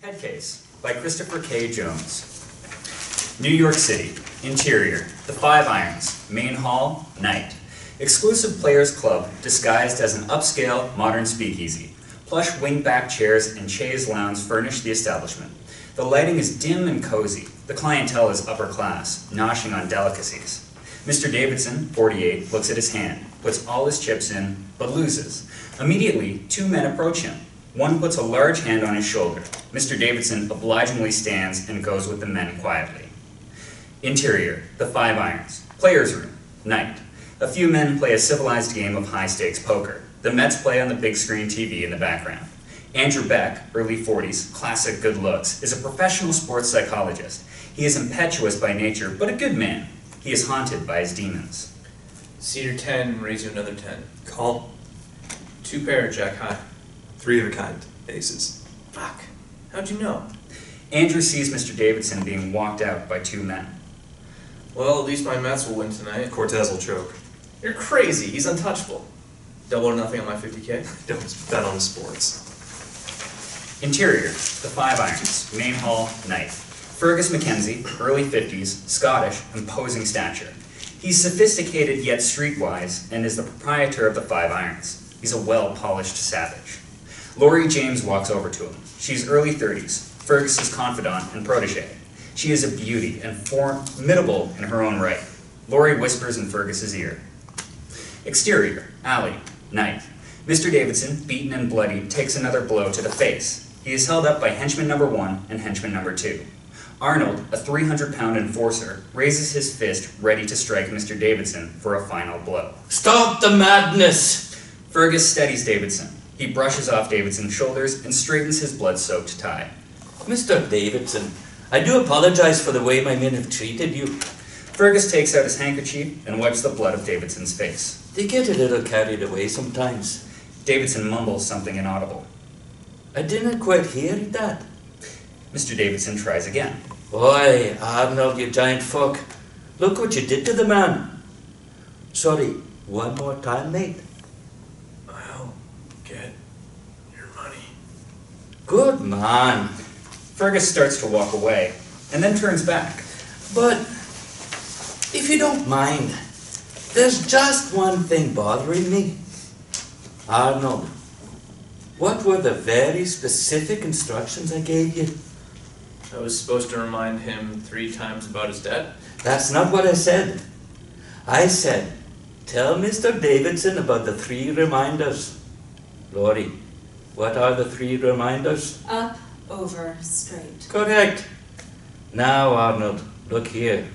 HEADCASE by Christopher K. Jones. New York City. Interior. The Five Irons. Main hall. Night. Exclusive Players Club disguised as an upscale modern speakeasy. Plush wingback chairs and chaise lounge furnish the establishment. The lighting is dim and cozy. The clientele is upper class, noshing on delicacies. Mr. Davidson, 48, looks at his hand, puts all his chips in, but loses. Immediately, two men approach him. One puts a large hand on his shoulder. Mr. Davidson obligingly stands and goes with the men quietly. Interior, the Five Irons. Players' room, night. A few men play a civilized game of high-stakes poker. The Mets play on the big screen TV in the background. Andrew Beck, early 40s, classic good looks, is a professional sports psychologist. He is impetuous by nature, but a good man. He is haunted by his demons. Cedar 10, raise you another 10. Call. 2 pair, jack high. 3 of a kind, aces. Fuck. How'd you know? Andrew sees Mr. Davidson being walked out by 2 men. Well, at least my Mets will win tonight. Cortez will choke. You're crazy. He's untouchable. Double or nothing on my 50K? Don't bet on the sports. Interior, the Five Irons, main hall, night. Fergus McKenzie, early 50s, Scottish, imposing stature. He's sophisticated yet streetwise and is the proprietor of the Five Irons. He's a well-polished savage. Lorry James walks over to him. She's early 30s, Fergus's confidant and protege. She is a beauty and formidable in her own right. Lorry whispers in Fergus's ear. Exterior, alley, night. Mr. Davidson, beaten and bloody, takes another blow to the face. He is held up by henchman number 1 and henchman number 2. Arnold, a 300-pound enforcer, raises his fist ready to strike Mr. Davidson for a final blow. Stop the madness! Fergus steadies Davidson. He brushes off Davidson's shoulders and straightens his blood-soaked tie. Mr. Davidson, I do apologize for the way my men have treated you. Fergus takes out his handkerchief and wipes the blood of Davidson's face. They get a little carried away sometimes. Davidson mumbles something inaudible. I didn't quite hear that. Mr. Davidson tries again. Oi, Arnold, you giant fuck. Look what you did to the man. Sorry, one more time, mate. I'll get your money. Good man. Fergus starts to walk away, and then turns back. But, if you don't mind, there's just one thing bothering me. Arnold, what were the very specific instructions I gave you? I was supposed to remind him 3 times about his debt? That's not what I said. I said, tell Mr. Davidson about the 3 reminders. Lorry, what are the 3 reminders? Up, over, straight. Correct. Now, Arnold, look here.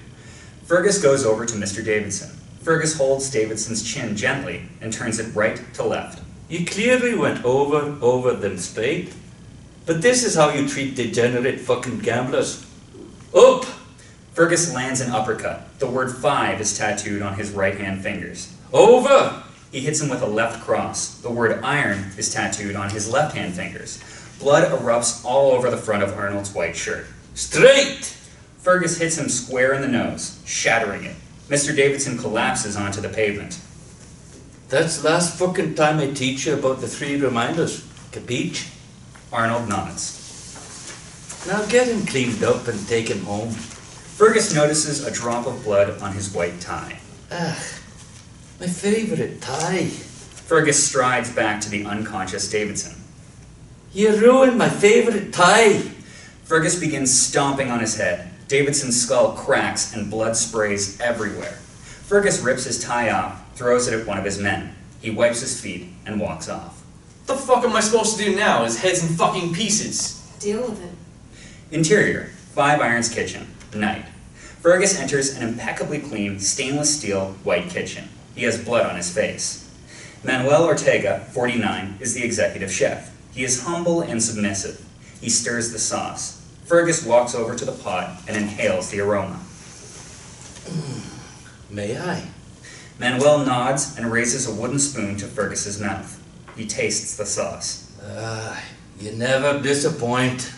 Fergus goes over to Mr. Davidson. Fergus holds Davidson's chin gently and turns it right to left. You clearly went over, then straight. But this is how you treat degenerate fucking gamblers. Up! Fergus lands an uppercut. The word 5 is tattooed on his right-hand fingers. Over! He hits him with a left cross. The word iron is tattooed on his left-hand fingers. Blood erupts all over the front of Arnold's white shirt. Straight! Fergus hits him square in the nose, shattering it. Mr. Davidson collapses onto the pavement. That's the last fucking time I teach you about the 3 reminders. Capiche? Arnold nods. Now get him cleaned up and take him home. Fergus notices a drop of blood on his white tie. My favorite tie. Fergus strides back to the unconscious Davidson. You ruined my favorite tie. Fergus begins stomping on his head. Davidson's skull cracks and blood sprays everywhere. Fergus rips his tie off, throws it at one of his men. He wipes his feet and walks off. What the fuck am I supposed to do now? His head's in fucking pieces. Deal with it. Interior, Five Irons kitchen, night. Fergus enters an impeccably clean stainless steel white kitchen. He has blood on his face. Manuel Ortega, 49, is the executive chef. He is humble and submissive. He stirs the sauce. Fergus walks over to the pot and inhales the aroma. May I? Manuel nods and raises a wooden spoon to Fergus's mouth. He tastes the sauce. You never disappoint.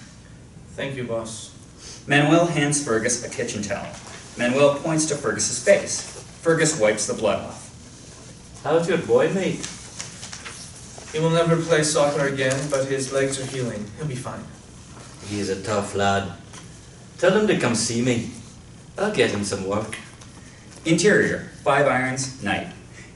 Thank you, boss. Manuel hands Fergus a kitchen towel. Manuel points to Fergus's face. Fergus wipes the blood off. How's your boy, mate? He will never play soccer again, but his legs are healing. He'll be fine. He's a tough lad. Tell him to come see me. I'll get him some work. Interior, 5 irons, night.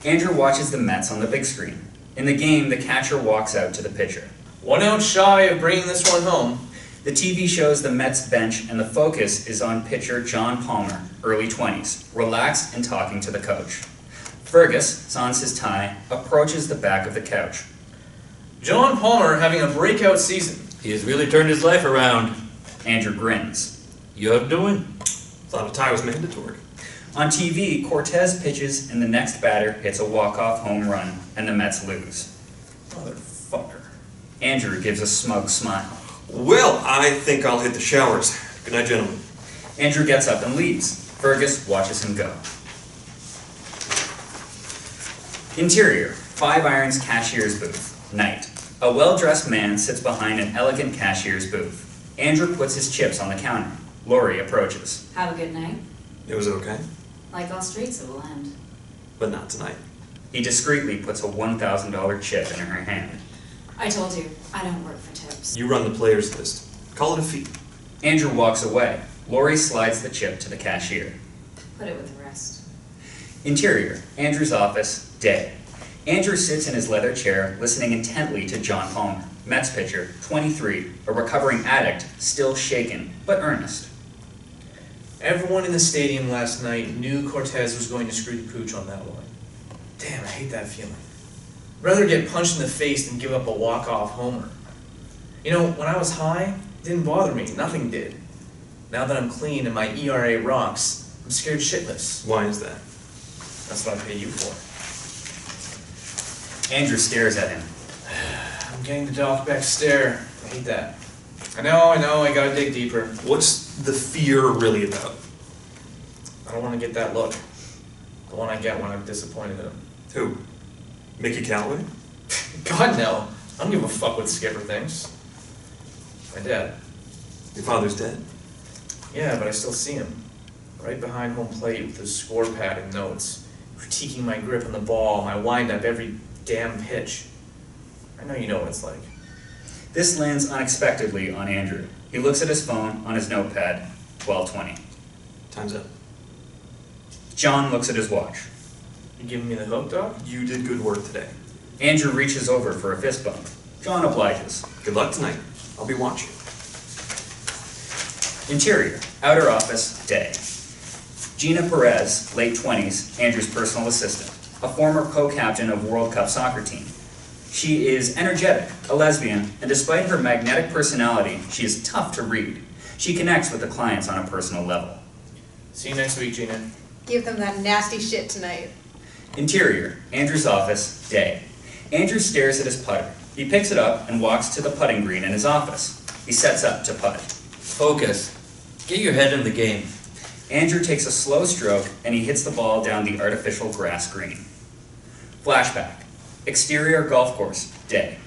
Andrew watches the Mets on the big screen. In the game, the catcher walks out to the pitcher. 1 out shy of bringing this one home. The TV shows the Mets bench, and the focus is on pitcher John Palmer, early 20s, relaxed and talking to the coach. Fergus, sans his tie, approaches the back of the couch. John Palmer having a breakout season. He has really turned his life around. Andrew grins. You're doing? Thought a tie was mandatory. On TV, Cortez pitches and the next batter hits a walk-off home run, and the Mets lose. Motherfucker. Andrew gives a smug smile. Well, I think I'll hit the showers. Good night, gentlemen. Andrew gets up and leaves. Fergus watches him go. Interior, 5 irons cashier's booth, night. A well-dressed man sits behind an elegant cashier's booth. Andrew puts his chips on the counter. Lorry approaches. Have a good night. It was okay, Like all streets, it will end. but not tonight. He discreetly puts a $1,000 chip in her hand. I told you, I don't work for tips. You run the players list. Call it a fee. Andrew walks away. Lorry slides the chip to the cashier. Put it with the rest. Interior, Andrew's office, day. Andrew sits in his leather chair, listening intently to John Palmer, Mets pitcher, 23, a recovering addict, still shaken, but earnest. Everyone in the stadium last night knew Cortez was going to screw the pooch on that one. Damn, I hate that feeling. Rather get punched in the face than give up a walk-off homer. You know, when I was high, it didn't bother me. Nothing did. Now that I'm clean and my ERA rocks, I'm scared shitless. Why is that? That's what I pay you for. Andrew stares at him. I'm getting the Doc Beck stare. I hate that. I know, I gotta dig deeper. What's the fear really about? I don't want to get that look. The one I get when I'm disappointed in him. Who? Mickey Callaway? God, no. I don't give a fuck what Skipper thinks. My dad. Your father's dead. Yeah, but I still see him. Right behind home plate with his score pad and notes. Critiquing my grip on the ball, my wind-up every damn pitch. I know you know what it's like. This lands unexpectedly on Andrew. He looks at his phone on his notepad, 12:20. Time's up. John looks at his watch. You giving me the hook, Doc? You did good work today. Andrew reaches over for a fist bump. John obliges. Good luck tonight. I'll be watching. Interior, outer office, day. Gina Perez, late 20s, Andrew's personal assistant, a former co-captain of World Cup soccer team. She is energetic, a lesbian, and despite her magnetic personality, she is tough to read. She connects with the clients on a personal level. See you next week, Gina. Give them that nasty shit tonight. Interior, Andrew's office, day. Andrew stares at his putter. He picks it up and walks to the putting green in his office. He sets up to putt. Focus. Get your head in the game. Andrew takes a slow stroke and he hits the ball down the artificial grass green. Flashback. Exterior golf course, day.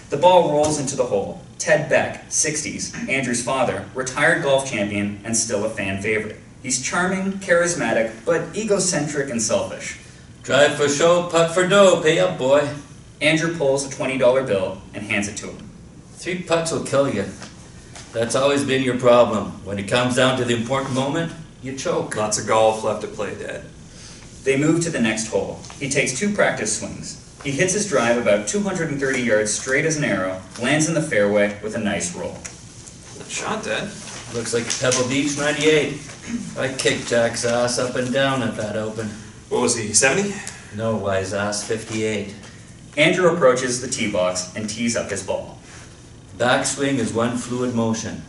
The ball rolls into the hole. Ted Beck, 60s, Andrew's father, retired golf champion and still a fan favorite. He's charming, charismatic, but egocentric and selfish. Drive for show, putt for dough. Pay up, boy. Andrew pulls a $20 bill and hands it to him. 3 putts will kill you. That's always been your problem. When it comes down to the important moment, you choke. Lots of golf left to play, Dad. They move to the next hole. He takes 2 practice swings. He hits his drive about 230 yards straight as an arrow, lands in the fairway with a nice roll. Nice shot, Dad. Looks like Pebble Beach 98. I kicked Jack's ass up and down at that open. What was he, 70? No, wise ass, 58. Andrew approaches the tee box and tees up his ball. Backswing is one fluid motion.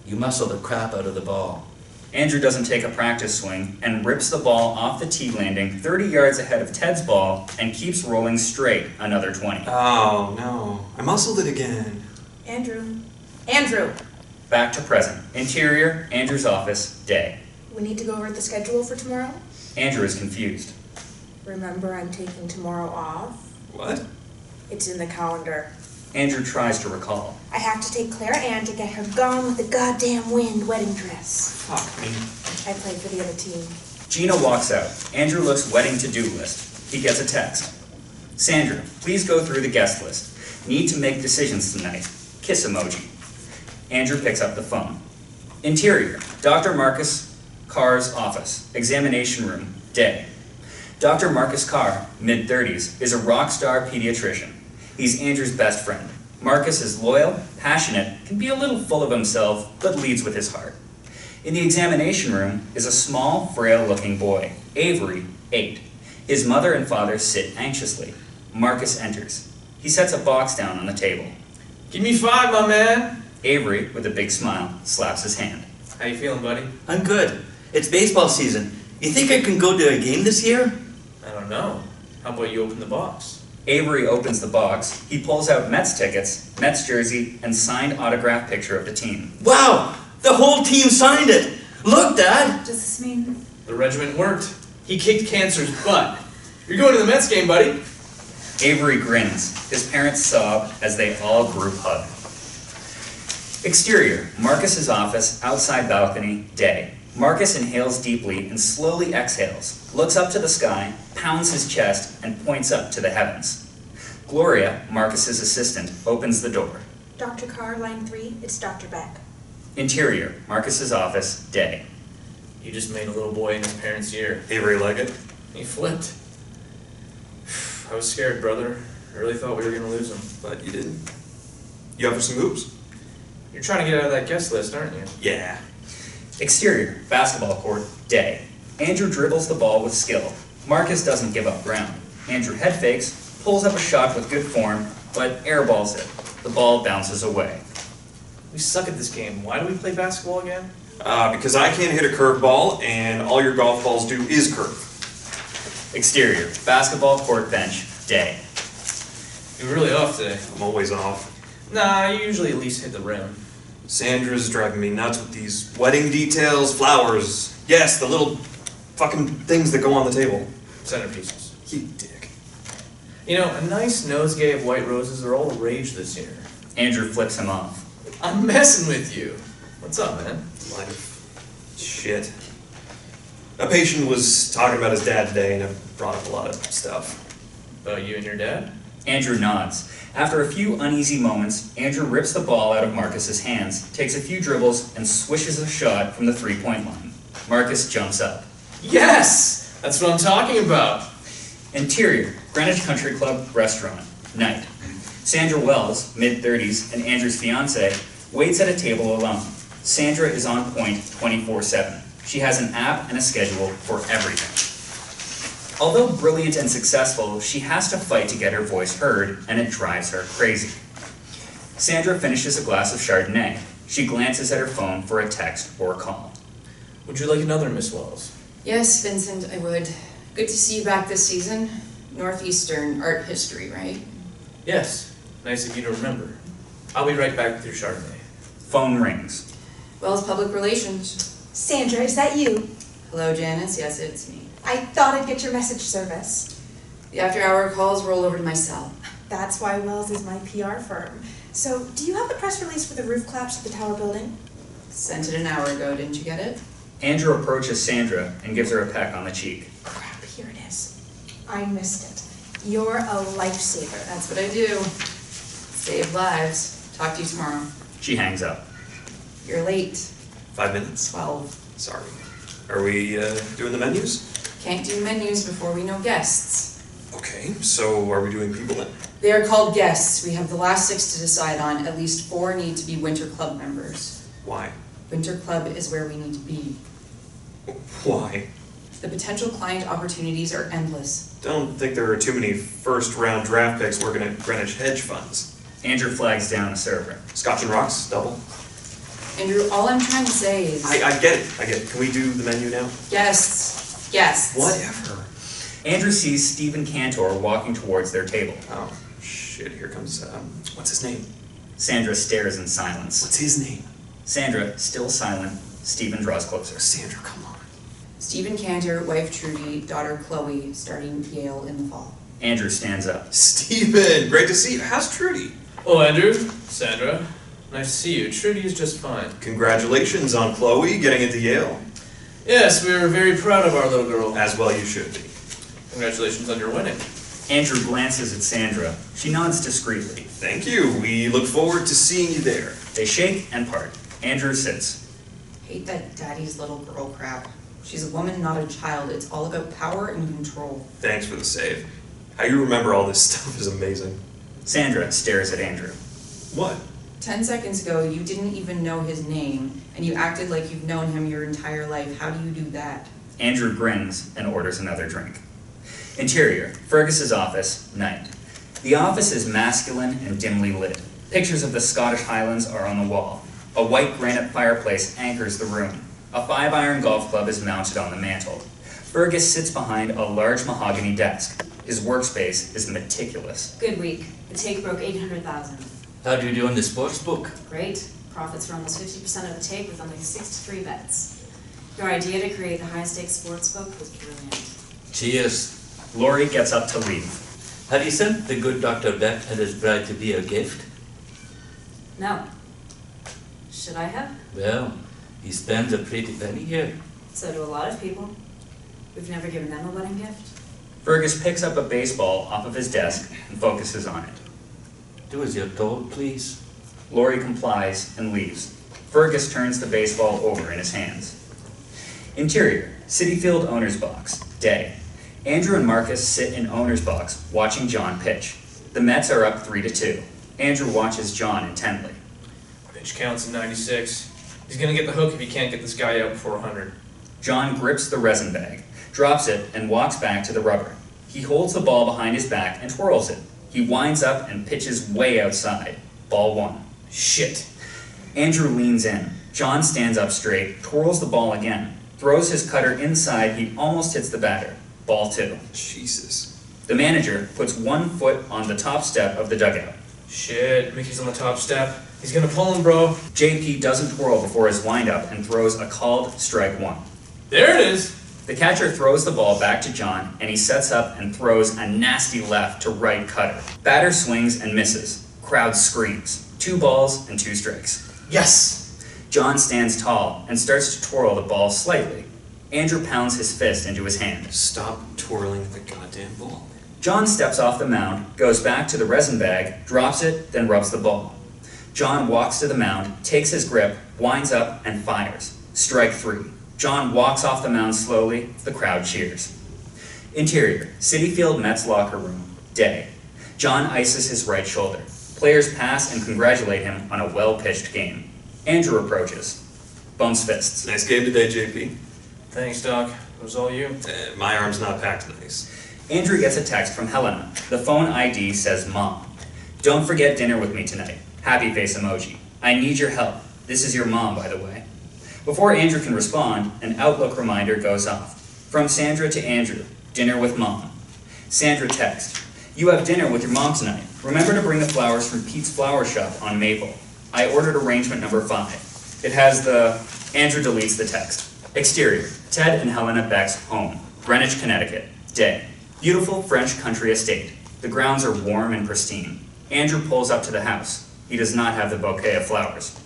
You muscle the crap out of the ball. Andrew doesn't take a practice swing and rips the ball off the tee landing 30 yards ahead of Ted's ball and keeps rolling straight another 20. Oh, no. I muscled it again. Andrew. Back to present. Interior, Andrew's office, day. We need to go over the schedule for tomorrow. Andrew is confused. Remember, I'm taking tomorrow off. What? It's in the calendar. Andrew tries to recall. I have to take Clara Ann to get her Gone with the Goddamn Wind wedding dress. Fuck me. I played for the other team. Gina walks out. Andrew looks wedding to-do list. He gets a text. Sandra, please go through the guest list. Need to make decisions tonight. Kiss emoji. Andrew picks up the phone. Interior, Dr. Marcus Carr's office, examination room, day. Dr. Marcus Carr, mid-30s, is a rock star pediatrician. He's Andrew's best friend. Marcus is loyal, passionate, can be a little full of himself, but leads with his heart. In the examination room is a small, frail-looking boy, Avery, 8. His mother and father sit anxiously. Marcus enters. He sets a box down on the table. Give me 5, my man. Avery, with a big smile, slaps his hand. How you feeling, buddy? I'm good. It's baseball season. You think I can go to a game this year? I don't know. How about you open the box? Avery opens the box. He pulls out Mets tickets, Mets jersey, and signed autograph picture of the team. Wow! The whole team signed it! Look, Dad! Does this mean? The regiment worked. He kicked cancer's butt. You're going to the Mets game, buddy. Avery grins. His parents sob as they all group hug. Exterior, Marcus's office, outside balcony, day. Marcus inhales deeply and slowly exhales, looks up to the sky, pounds his chest, and points up to the heavens. Gloria, Marcus's assistant, opens the door. Dr. Carr, line 3, it's Dr. Beck. Interior, Marcus's office, day. You just made a little boy in his parents' year. Avery like it? He flipped. I was scared, brother. I really thought we were going to lose him. But you didn't. You up for some hoops? You're trying to get out of that guest list, aren't you? Yeah. Exterior, basketball court, day. Andrew dribbles the ball with skill. Marcus doesn't give up ground. Andrew head fakes, pulls up a shot with good form, but airballs it. The ball bounces away. We suck at this game. Why do we play basketball again? Because I can't hit a curveball, and all your golf balls do is curve. Exterior, basketball court bench, day. You're really off today. I'm always off. Nah, you usually at least hit the rim. Sandra's driving me nuts with these wedding details, flowers. Yes, the little fucking things that go on the table. Centerpieces. You dick. You know, a nice nosegay of white roses are all the rage this year. Andrew flips him off. I'm messing with you. What's up, man? Life. Shit. A patient was talking about his dad today, and it brought up a lot of stuff. About you and your dad? Andrew nods. After a few uneasy moments, Andrew rips the ball out of Marcus's hands, takes a few dribbles, and swishes a shot from the three-point line. Marcus jumps up. Yes! That's what I'm talking about. Interior, Greenwich Country Club restaurant, night. Sandra Wells, mid-30s, and Andrew's fiancée, waits at a table alone. Sandra is on point 24/7. She has an app and a schedule for everything. Although brilliant and successful, she has to fight to get her voice heard, and it drives her crazy. Sandra finishes a glass of Chardonnay. She glances at her phone for a text or a call. Would you like another, Miss Wells? Yes, Vincent, I would. Good to see you back this season. Northeastern art history, right? Yes. Nice of you to remember. I'll be right back with your Chardonnay. Phone rings. Wells Public Relations. Sandra, is that you? Hello, Janice. Yes, it's me. I thought I'd get your message service. The after-hour calls roll over to my cell. That's why Wells is my PR firm. So, do you have the press release for the roof collapse at the Tower building? Sent it an hour ago. Didn't you get it? Andrew approaches Sandra and gives her a peck on the cheek. Crap, here it is. I missed it. You're a lifesaver. That's what I do. Save lives. Talk to you tomorrow. She hangs up. You're late. 5 minutes? 12. Sorry. Are we doing the menus? Can't do menus before we know guests. Okay, so are we doing people then? They are called guests. We have the last 6 to decide on. At least 4 need to be Winter Club members. Why? Winter Club is where we need to be. Why? The potential client opportunities are endless. Don't think there are too many first-round draft picks working at Greenwich hedge funds. Andrew flags down a server. Scotch and rocks, double. Andrew, all I'm trying to say is... I get it. Can we do the menu now? Guests. Guests. Whatever. Andrew sees Stephen Cantor walking towards their table. Oh, shit, here comes, what's his name? Sandra stares in silence. What's his name? Sandra, still silent. Stephen draws closer. Sandra, come on. Stephen Cantor, wife Trudy, daughter Chloe, starting Yale in the fall. Andrew stands up. Stephen, great to see you. How's Trudy? Oh, Andrew. Sandra. Nice to see you. Trudy is just fine. Congratulations on Chloe getting into Yale. Yes, we are very proud of our little girl. As well you should be. Congratulations on your wedding. Andrew glances at Sandra. She nods discreetly. Thank you. We look forward to seeing you there. They shake and part. Andrew sits. Hate that daddy's little girl crap. She's a woman, not a child. It's all about power and control. Thanks for the save. How you remember all this stuff is amazing. Sandra stares at Andrew. What? 10 seconds ago, you didn't even know his name, and you acted like you've known him your entire life. How do you do that? Andrew grins and orders another drink. Interior, Fergus's office, night. The office is masculine and dimly lit. Pictures of the Scottish Highlands are on the wall. A white granite fireplace anchors the room. A 5-iron golf club is mounted on the mantel. Fergus sits behind a large mahogany desk. His workspace is meticulous. Good week. The take broke 800,000. How do you do in the sports book? Great. Profits were almost 50% of the take with only 63 bets. Your idea to create the high-stakes sports book was brilliant. Cheers. Lorry gets up to leave. Have you sent the good Dr. Beck and his bride-to-be a gift? No. Should I have? Well, he spends a pretty penny here. So do a lot of people. We've never given them a wedding gift. Fergus picks up a baseball off of his desk and focuses on it. Do as you're told, please. Lorry complies and leaves. Fergus turns the baseball over in his hands. Interior, Citi Field owner's box, day. Andrew and Marcus sit in owner's box, watching John pitch. The Mets are up 3-2. Andrew watches John intently. Pitch counts in 96. He's gonna get the hook if he can't get this guy out before 100. John grips the resin bag, drops it, and walks back to the rubber. He holds the ball behind his back and twirls it. He winds up and pitches way outside. Ball 1. Shit. Andrew leans in. John stands up straight, twirls the ball again, throws his cutter inside. He almost hits the batter. Ball 2. Jesus. The manager puts one foot on the top step of the dugout. Shit, Mickey's on the top step. He's gonna pull him, bro. JP doesn't twirl before his windup and throws a called strike 1. There it is. The catcher throws the ball back to John, and he sets up and throws a nasty left to right cutter. Batter swings and misses. Crowd screams. 2 balls and 2 strikes. Yes. John stands tall and starts to twirl the ball slightly. Andrew pounds his fist into his hand. Stop twirling the goddamn ball. John steps off the mound, goes back to the resin bag, drops it, then rubs the ball. John walks to the mound, takes his grip, winds up, and fires. Strike 3. John walks off the mound slowly. The crowd cheers. Interior, Citi Field Mets locker room, day. John ices his right shoulder. Players pass and congratulate him on a well-pitched game. Andrew approaches. Bumps fists. Nice game today, JP. Thanks, Doc. It was all you. My arm's not packed nice. Andrew gets a text from Helena. The phone ID says Mom. Don't forget dinner with me tonight. Happy face emoji. I need your help. This is your mom, by the way. Before Andrew can respond, an Outlook reminder goes off. From Sandra to Andrew. Dinner with Mom. Sandra texts. You have dinner with your mom tonight. Remember to bring the flowers from Pete's Flower Shop on Maple. I ordered arrangement number 5. It has the... Andrew deletes the text. Exterior, Ted and Helena Beck's home. Greenwich, Connecticut. Day. Beautiful French country estate. The grounds are warm and pristine. Andrew pulls up to the house. He does not have the bouquet of flowers.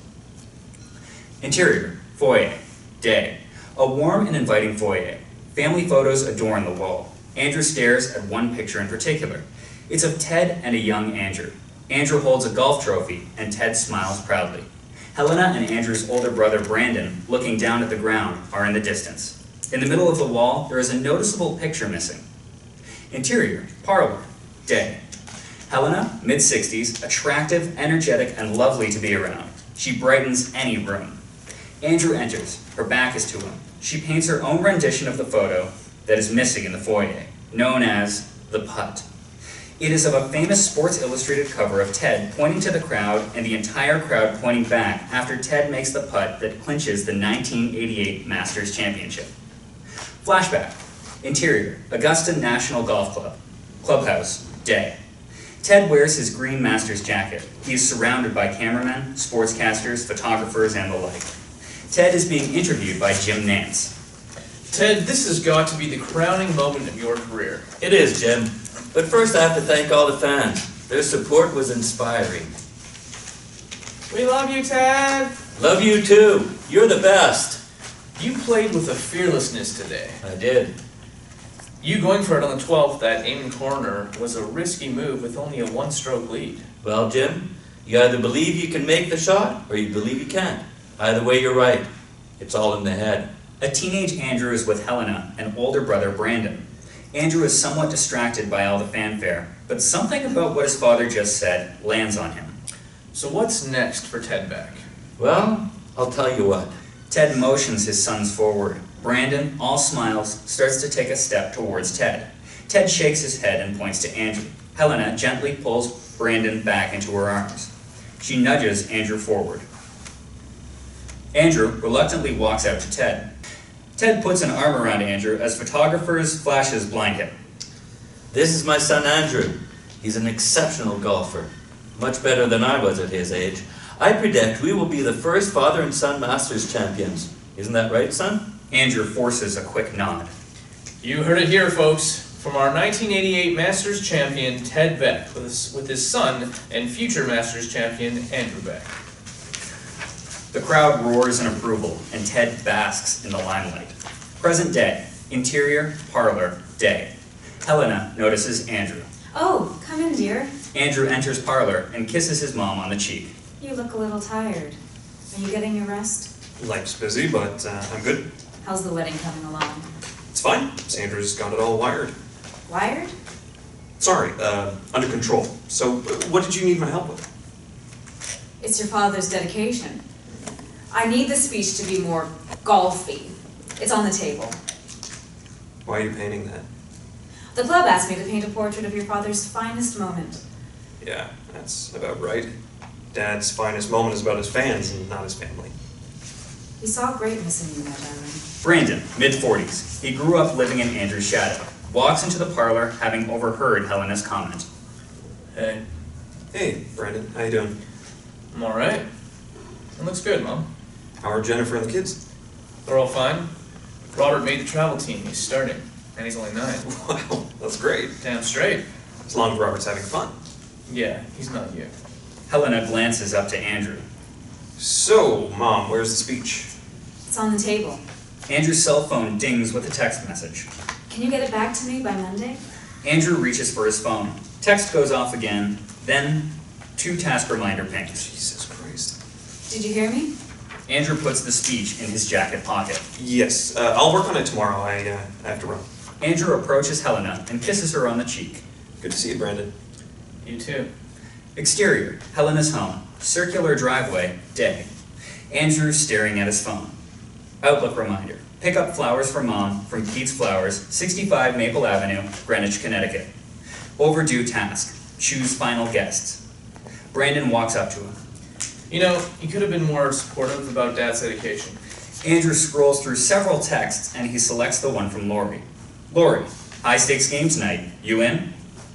Interior, foyer, day. A warm and inviting foyer. Family photos adorn the wall. Andrew stares at one picture in particular. It's of Ted and a young Andrew. Andrew holds a golf trophy, and Ted smiles proudly. Helena and Andrew's older brother Brandon, looking down at the ground, are in the distance. In the middle of the wall, there is a noticeable picture missing. Interior, parlor, day. Helena, mid-60s, attractive, energetic, and lovely to be around. She brightens any room. Andrew enters. Her back is to him. She paints her own rendition of the photo that is missing in the foyer, known as the putt. It is of a famous Sports Illustrated cover of Ted pointing to the crowd and the entire crowd pointing back after Ted makes the putt that clinches the 1988 Masters Championship. Flashback. Interior, Augusta National Golf Club. Clubhouse, day. Ted wears his green Masters jacket. He is surrounded by cameramen, sportscasters, photographers, and the like. Ted is being interviewed by Jim Nance. Ted, this has got to be the crowning moment of your career. It is, Jim. But first I have to thank all the fans. Their support was inspiring. We love you, Ted. Love you too. You're the best. You played with a fearlessness today. I did. You going for it on the 12th at Eamon Corner was a risky move with only a one-stroke lead. Well, Jim, you either believe you can make the shot, or you believe you can't. Either way, you're right. It's all in the head. A teenage Andrew is with Helena and older brother Brandon. Andrew is somewhat distracted by all the fanfare, but something about what his father just said lands on him. So what's next for Ted Beck? Well, I'll tell you what. Ted motions his sons forward. Brandon, all smiles, starts to take a step towards Ted. Ted shakes his head and points to Andrew. Helena gently pulls Brandon back into her arms. She nudges Andrew forward. Andrew reluctantly walks out to Ted. Ted puts an arm around Andrew as photographers' flashes blind him. This is my son Andrew. He's an exceptional golfer. Much better than I was at his age. I predict we will be the first father and son Masters champions. Isn't that right, son? Andrew forces a quick nod. You heard it here, folks. From our 1988 Masters champion, Ted Beck, with his son and future Masters champion, Andrew Beck. The crowd roars in approval, and Ted basks in the limelight. Present day, interior, parlor, day. Helena notices Andrew. Oh, come in, dear. Andrew enters parlor and kisses his mom on the cheek. You look a little tired. Are you getting your rest? Life's busy, but I'm good. How's the wedding coming along? It's fine. Sandra's got it all wired. Wired? Sorry, under control. So, what did you need my help with? It's your father's dedication. I need the speech to be more golfy. It's on the table. Why are you painting that? The club asked me to paint a portrait of your father's finest moment. Yeah, that's about right. Dad's finest moment is about his fans and not his family. He saw greatness in you, my darling. Brandon, mid-40s. He grew up living in Andrew's shadow. Walks into the parlor, having overheard Helena's comment. Hey. Hey, Brandon, how you doing? I'm alright. It looks good, Mom. How are Jennifer and the kids? They're all fine. Robert made the travel team. He's starting. And he's only 9. Wow, that's great. Damn straight. As long as Robert's having fun. Yeah, he's not you. Helena glances up to Andrew. So, Mom, where's the speech? It's on the table. Andrew's cell phone dings with a text message. Can you get it back to me by Monday? Andrew reaches for his phone. Text goes off again, then 2 task reminder pings. Jesus Christ. Did you hear me? Andrew puts the speech in his jacket pocket. Yes, I'll work on it tomorrow. I have to run. Andrew approaches Helena and kisses her on the cheek. Good to see you, Brandon. You too. Exterior, Helena's home. Circular driveway, day. Andrew staring at his phone. Outlook reminder. Pick up flowers for Mom from Keats Flowers, 65 Maple Avenue, Greenwich, Connecticut. Overdue task. Choose final guests. Brandon walks up to him. You know, you could have been more supportive about Dad's dedication. Andrew scrolls through several texts and he selects the one from Lorry. Lorry, high stakes game tonight. You in?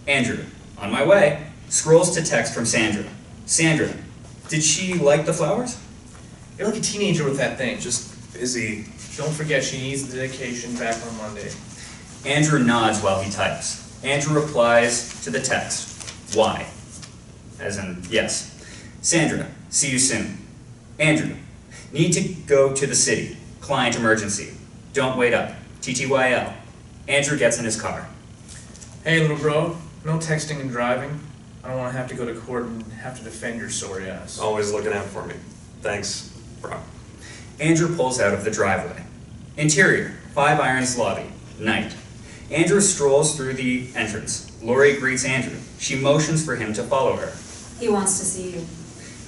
Andrew, on my way. Scrolls to text from Sandra. Sandra, did she like the flowers? You're like a teenager with that thing. Just busy. Don't forget she needs the dedication back on Monday. Andrew nods while he types. Andrew replies to the text. Why? As in, yes. Sandra, see you soon. Andrew, need to go to the city. Client emergency. Don't wait up. TTYL. Andrew gets in his car. Hey, little bro. No texting and driving. I don't want to have to go to court and have to defend your sorry ass. Always looking out for me. Thanks, bro. Andrew pulls out of the driveway. Interior, 5 Irons lobby. Night. Andrew strolls through the entrance. Lorry greets Andrew. She motions for him to follow her. He wants to see you.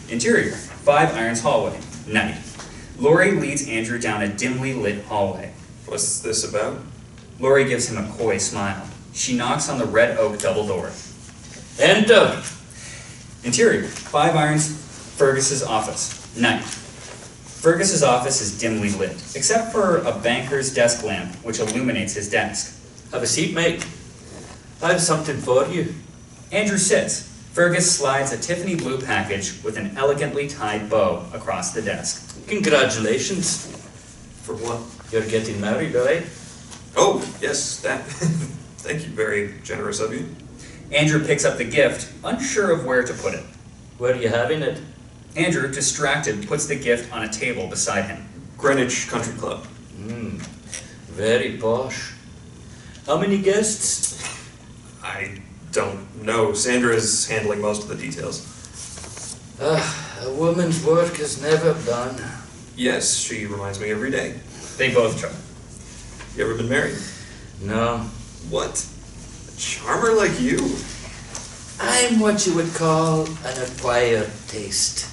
Interior, 5 Irons hallway. Night. Lorry leads Andrew down a dimly lit hallway. What's this about? Lorry gives him a coy smile. She knocks on the red oak double door. Enter! Interior, 5 Irons, Fergus's office. Night. Fergus's office is dimly lit, except for a banker's desk lamp, which illuminates his desk. Have a seat, mate. I have something for you. Andrew sits. Fergus slides a Tiffany blue package with an elegantly tied bow across the desk. Congratulations. For what? You're getting married, right? Oh, yes, that. Thank you, very generous of you. Andrew picks up the gift, unsure of where to put it. Where are you having it? Andrew, distracted, puts the gift on a table beside him. Greenwich Country Club. Very posh. How many guests? I don't know. Sandra is handling most of the details. A woman's work is never done. Yes, she reminds me every day. They both try. You ever been married? No. What? A charmer like you? I'm what you would call an acquired taste.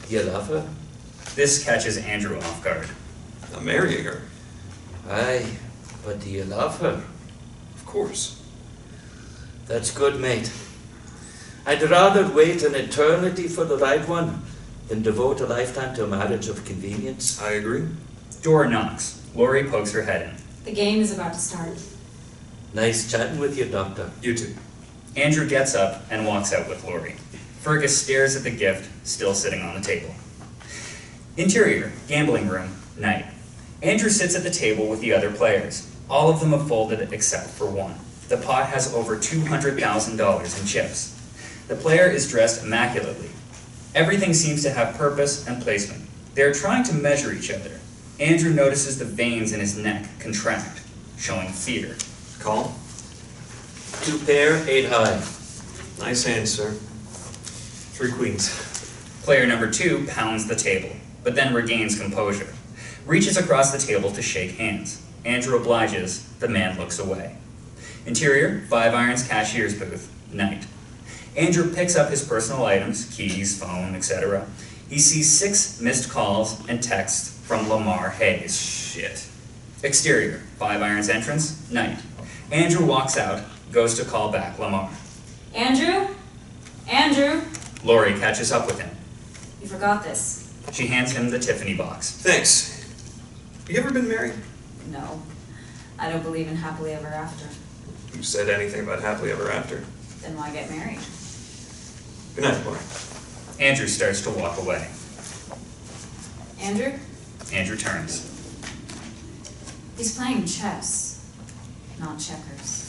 You love her? This catches Andrew off guard. I'm marrying her. Aye, but do you love her? Of course. That's good, mate. I'd rather wait an eternity for the right one than devote a lifetime to a marriage of convenience. I agree. Door knocks. Lorry pokes her head in. The game is about to start. Nice chatting with you, Doctor. You too. Andrew gets up and walks out with Lorry. Fergus stares at the gift still sitting on the table. Interior, gambling room, night. Andrew sits at the table with the other players. All of them have folded except for one. The pot has over $200,000 in chips. The player is dressed immaculately. Everything seems to have purpose and placement. They are trying to measure each other. Andrew notices the veins in his neck contract, showing fear. Call. 2 pair, 8 high. Nice hand, sir. 3 queens. Player number 2 pounds the table, but then regains composure. Reaches across the table to shake hands. Andrew obliges. The man looks away. Interior, 5 irons, cashier's booth, night. Andrew picks up his personal items, keys, phone, etc. He sees 6 missed calls and texts from Lamar Hayes. Shit. Exterior, 5 irons entrance, night. Andrew walks out, goes to call back Lamar. Andrew? Andrew? Lorry catches up with him. You forgot this. She hands him the Tiffany box. Thanks. You ever been married? No. I don't believe in happily ever after. Who said anything about happily ever after? Then why get married? Good night, Lorry. Andrew starts to walk away. Andrew? Andrew turns. He's playing chess, not checkers.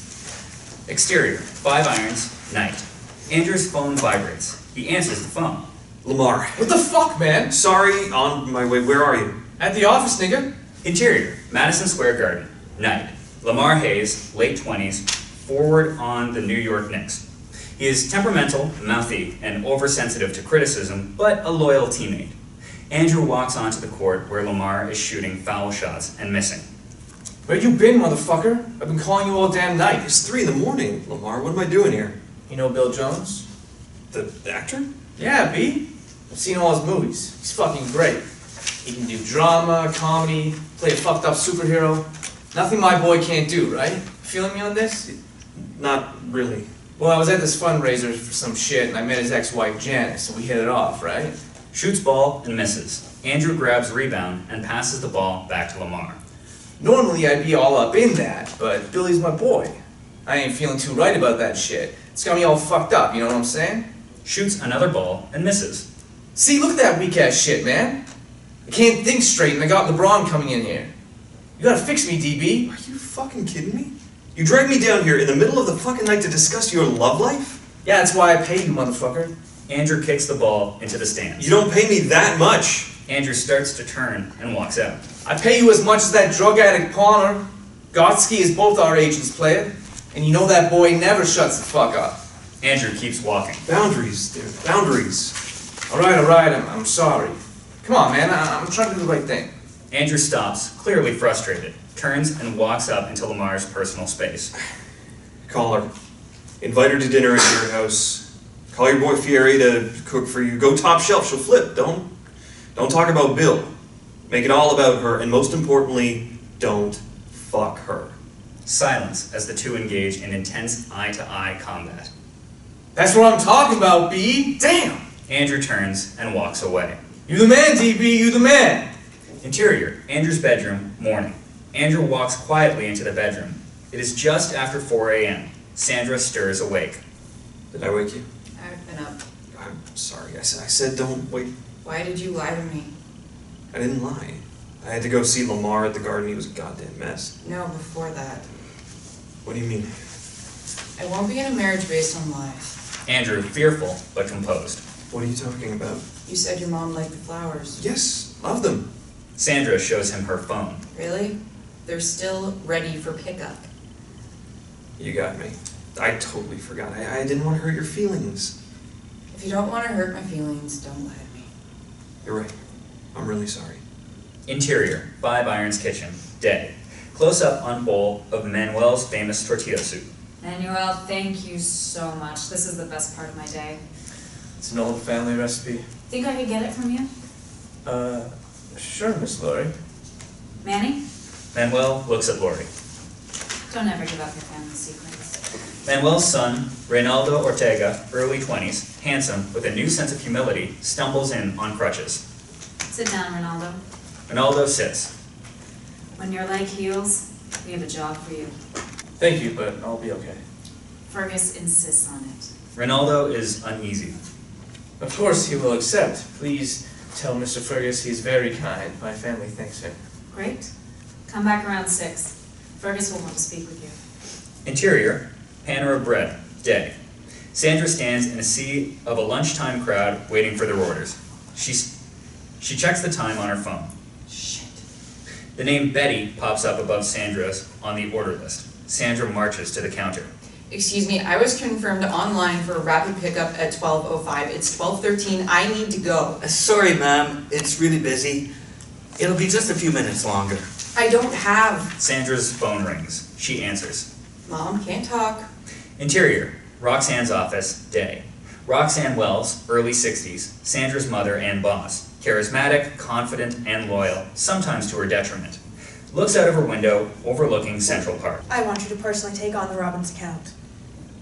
Exterior, 5 irons, night. Andrew's phone vibrates. He answers the phone. Lamar. What the fuck, man? Sorry, on my way. Where are you? At the office, nigga. Interior, Madison Square Garden, night. Lamar Hayes, late 20s, forward on the New York Knicks. He is temperamental, mouthy, and oversensitive to criticism, but a loyal teammate. Andrew walks onto the court where Lamar is shooting foul shots and missing. Where you been, motherfucker? I've been calling you all damn night. It's 3 in the morning, Lamar. What am I doing here? You know Bill Jones? The actor? Yeah, B. I've seen all his movies. He's fucking great. He can do drama, comedy, play a fucked up superhero. Nothing my boy can't do, right? Feeling me on this? Not really. Well, I was at this fundraiser for some shit, and I met his ex-wife, Janice, and we hit it off, right? Shoots ball and misses. Andrew grabs rebound and passes the ball back to Lamar. Normally I'd be all up in that, but Billy's my boy. I ain't feeling too right about that shit. It's got me all fucked up, you know what I'm saying? Shoots another ball and misses. See, look at that weak-ass shit, man. I can't think straight, and I got LeBron coming in here. You gotta fix me, DB. Are you fucking kidding me? You dragged me down here in the middle of the fucking night to discuss your love life? Yeah, that's why I pay you, motherfucker. Andrew kicks the ball into the stands. You don't pay me that much. Andrew starts to turn and walks out. I pay you as much as that drug addict Palmer. Gotsky is both our agents, player. And you know that boy never shuts the fuck up. Andrew keeps walking. Boundaries, dude. Boundaries. Alright, I'm sorry. Come on, man, I'm trying to do the right thing. Andrew stops, clearly frustrated, turns and walks up into Lamar's personal space. Call her. Invite her to dinner at your house. Call your boy Fieri to cook for you. Go top shelf, she'll flip. Don't talk about Bill. Make it all about her, and most importantly, don't fuck her. Silence as the two engage in intense eye-to-eye combat. That's what I'm talking about, B. Damn! Andrew turns and walks away. You the man, DB, you the man! Interior, Andrew's bedroom, morning. Andrew walks quietly into the bedroom. It is just after 4 a.m. Sandra stirs awake. Did I wake you? I've been up. I'm sorry. I said don't wait. Why did you lie to me? I didn't lie. I had to go see Lamar at the garden. He was a goddamn mess. No, before that. What do you mean? I won't be in a marriage based on lies. Andrew, fearful but composed. What are you talking about? You said your mom liked the flowers. Yes, love them. Sandra shows him her phone. Really? They're still ready for pickup. You got me. I totally forgot. I didn't want to hurt your feelings. If you don't want to hurt my feelings, don't let me. You're right. I'm really sorry. Interior, 5 Irons Kitchen, day. Close up on bowl of Manuel's famous tortilla soup. Manuel, thank you so much. This is the best part of my day. It's an old family recipe. Think I could get it from you? Sure, Miss Lorry. Manny? Manuel looks at Lorry. Don't ever give up your family secrets. Manuel's son, Reynaldo Ortega, early 20s, handsome, with a new sense of humility, stumbles in on crutches. Sit down, Ronaldo. Reynaldo sits. When your leg heals, we have a job for you. Thank you, but I'll be okay. Fergus insists on it. Reynaldo is uneasy. Of course he will accept. Please tell Mr. Fergus he's very kind. My family thanks him. Great. Come back around 6. Fergus will want to speak with you. Interior, panner of bread, day. Sandra stands in a sea of a lunchtime crowd waiting for their orders. She checks the time on her phone. Shit. The name Betty pops up above Sandra's on the order list. Sandra marches to the counter. Excuse me, I was confirmed online for a rapid pickup at 12:05. It's 12:13. I need to go. Sorry, ma'am. It's really busy. It'll be just a few minutes longer. I don't have. Sandra's phone rings. She answers. Mom, can't talk. Interior, Roxanne's office, day. Roxanne Wells, early 60s, Sandra's mother and boss. Charismatic, confident, and loyal, sometimes to her detriment. Looks out of her window, overlooking Central Park. I want you to personally take on the Robbins account.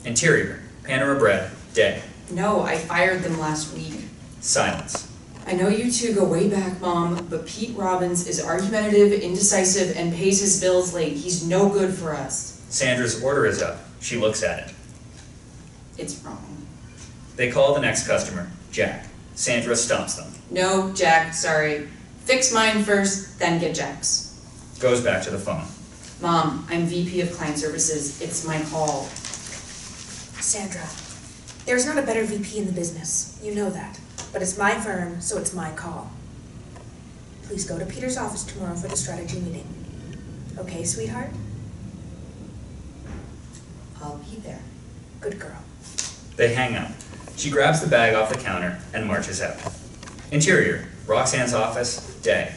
Interior, panner of bread, day. No, I fired them last week. Silence. I know you two go way back, Mom, but Pete Robbins is argumentative, indecisive, and pays his bills late. He's no good for us. Sandra's order is up. She looks at it. It's wrong. They call the next customer, Jack. Sandra stops them. No, Jack, sorry. Fix mine first, then get Jack's. Goes back to the phone. Mom, I'm VP of Client Services. It's my call. Sandra, there's not a better VP in the business. You know that. But it's my firm, so it's my call. Please go to Peter's office tomorrow for the strategy meeting. Okay, sweetheart? I'll be there. Good girl. They hang up. She grabs the bag off the counter and marches out. Interior, Roxanne's office, day.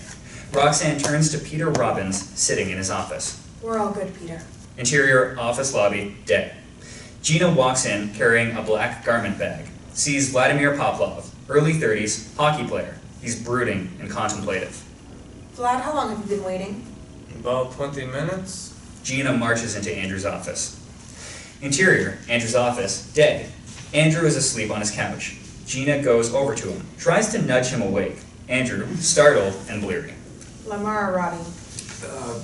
Roxanne turns to Peter Robbins sitting in his office. We're all good, Peter. Interior, office lobby, day. Gina walks in carrying a black garment bag. Sees Vladimir Poplov, early 30s, hockey player. He's brooding and contemplative. Vlad, how long have you been waiting? About 20 minutes. Gina marches into Andrew's office. Interior, Andrew's office, day. Andrew is asleep on his couch. Gina goes over to him, tries to nudge him awake. Andrew, startled and bleary. Lamar or Robbie?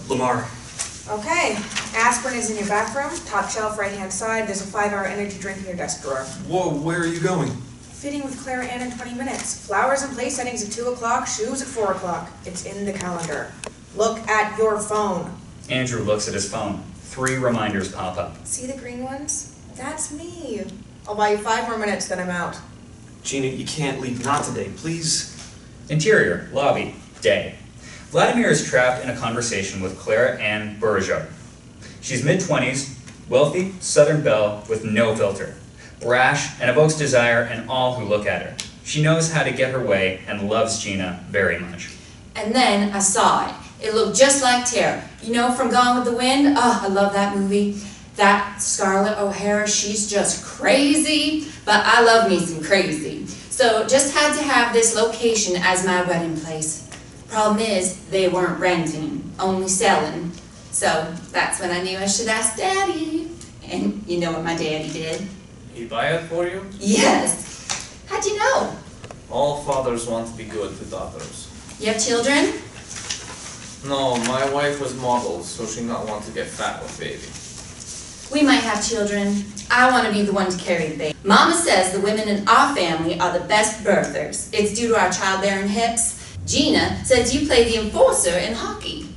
Lamar. Okay. Aspirin is in your back room, top shelf, right-hand side. There's a 5-hour energy drink in your desk drawer. Whoa, where are you going? Fitting with Clara Ann in 20 minutes. Flowers and place settings at 2 o'clock, shoes at 4 o'clock. It's in the calendar. Look at your phone. Andrew looks at his phone. 3 reminders pop up. See the green ones? That's me. I'll buy you 5 more minutes, then I'm out. Gina, you can't leave. Not today, please. Interior, lobby, day. Vladimir is trapped in a conversation with Clara Ann Beauregard. She's mid-20s, wealthy, southern belle with no filter. Brash and evokes desire in all who look at her. She knows how to get her way and loves Gina very much. And then I saw it. It looked just like Terrell. You know from Gone with the Wind? Oh, I love that movie. That Scarlett O'Hara, she's just crazy, but I love me some crazy. So just had to have this location as my wedding place. Problem is, they weren't renting, only selling. So that's when I knew I should ask Daddy. And you know what my daddy did? He buy it for you? Yes. How'd you know? All fathers want to be good to daughters. You have children? No, my wife was model, so she not want to get fat with baby. We might have children. I want to be the one to carry the baby. Mama says the women in our family are the best birthers. It's due to our childbearing hips. Gina says you play the enforcer in hockey.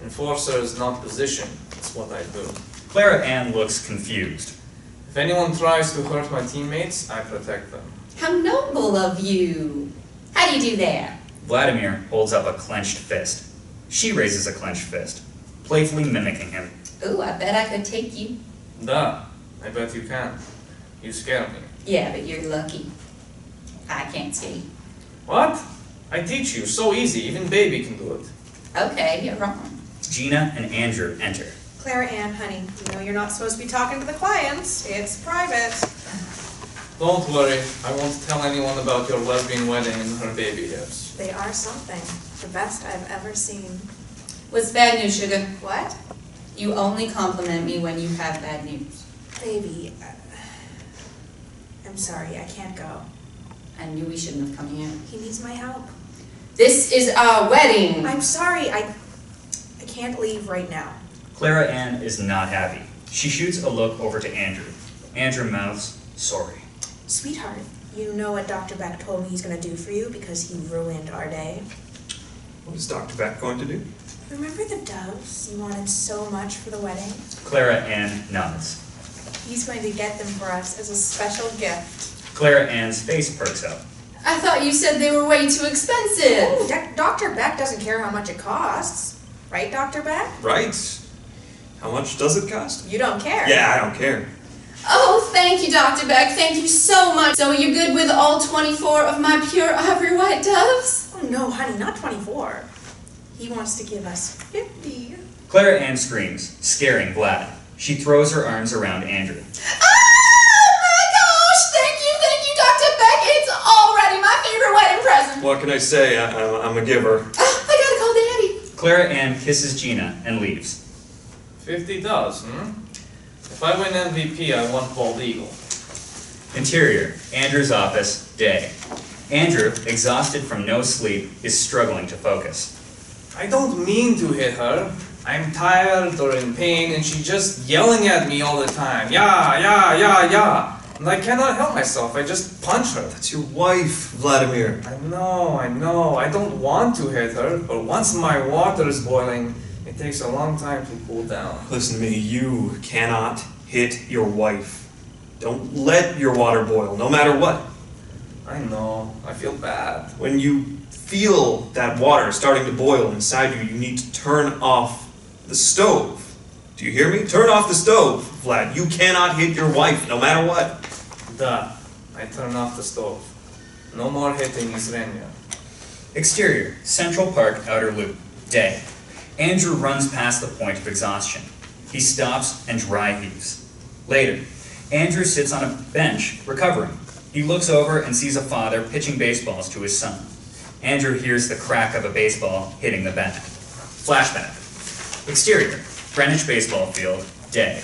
Enforcer is not position, it's what I do. Clara Ann looks confused. If anyone tries to hurt my teammates, I protect them. How noble of you. How do you do that? Vladimir holds up a clenched fist. She raises a clenched fist. playfully mimicking him. Ooh, I bet I could take you. Duh, I bet you can. You scare me. Yeah, but you're lucky. I can't skate. What? I teach you, so easy, even baby can do it. Okay, you're wrong. Gina and Andrew enter. Clara Ann, honey, you know you're not supposed to be talking to the clients. It's private. Don't worry, I won't tell anyone about your lesbian wedding and her baby hips. They are something. The best I've ever seen. What's bad news, sugar? What? You only compliment me when you have bad news. Baby, I'm sorry, I can't go. I knew we shouldn't have come here. He needs my help. This is our wedding. I'm sorry, I can't leave right now. Clara Ann is not happy. She shoots a look over to Andrew. Andrew mouths, sorry. Sweetheart, you know what Dr. Beck told me he's going to do for you because he ruined our day? What is Dr. Beck going to do? Remember the doves you wanted so much for the wedding? Clara Ann nods. He's going to get them for us as a special gift. Clara Ann's face perks up. I thought you said they were way too expensive. Oh, Dr. Beck doesn't care how much it costs. Right, Dr. Beck? Right. How much does it cost? You don't care. Yeah, I don't care. Oh, thank you, Dr. Beck. Thank you so much. So you're good with all 24 of my pure ivory white doves? Oh, no, honey, not 24. He wants to give us 50. Clara Ann screams, scaring Vlad. She throws her arms around Andrew. Oh my gosh! Thank you, Dr. Beck. It's already my favorite wedding present. What can I say? I'm a giver. I gotta call Daddy. Clara Ann kisses Gina and leaves. 50 does, If I win MVP, I want bald eagle. Interior, Andrew's office, day. Andrew, exhausted from no sleep, is struggling to focus. I don't mean to hit her. I'm tired or in pain and she's just yelling at me all the time. Yeah. And I cannot help myself. I just punch her. That's your wife, Vladimir. I know. I don't want to hit her, but once my water is boiling, it takes a long time to cool down. Listen to me, you cannot hit your wife. Don't let your water boil, no matter what. I know. I feel bad. When you feel that water starting to boil inside you, you need to turn off the stove. Do you hear me? Turn off the stove, Vlad. You cannot hit your wife, no matter what. Duh. I turn off the stove. No more hitting Israenia. Exterior, Central Park, Outer Loop, day. Andrew runs past the point of exhaustion. He stops and dry heaves. Later, Andrew sits on a bench, recovering. He looks over and sees a father pitching baseballs to his son. Andrew hears the crack of a baseball hitting the bat. Flashback. Exterior, Greenwich baseball field, day.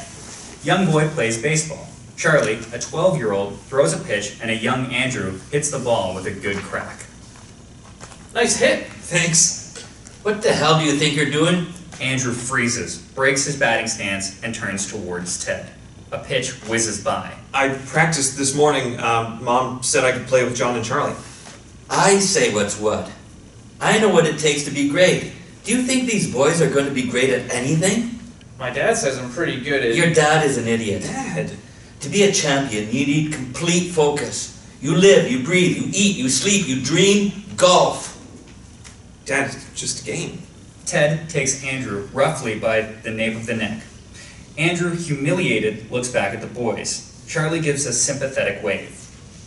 Young boy plays baseball. Charlie, a 12-year-old, throws a pitch and a young Andrew hits the ball with a good crack. Nice hit. Thanks. What the hell do you think you're doing? Andrew freezes, breaks his batting stance, and turns towards Ted. A pitch whizzes by. I practiced this morning. Mom said I could play with John and Charlie. I say what's what. I know what it takes to be great. Do you think these boys are going to be great at anything? My dad says I'm pretty good at... Your dad is an idiot. Dad. To be a champion, you need complete focus. You live, you breathe, you eat, you sleep, you dream, golf. Dad, it's just a game. Ted takes Andrew roughly by the nape of the neck. Andrew, humiliated, looks back at the boys. Charlie gives a sympathetic wave.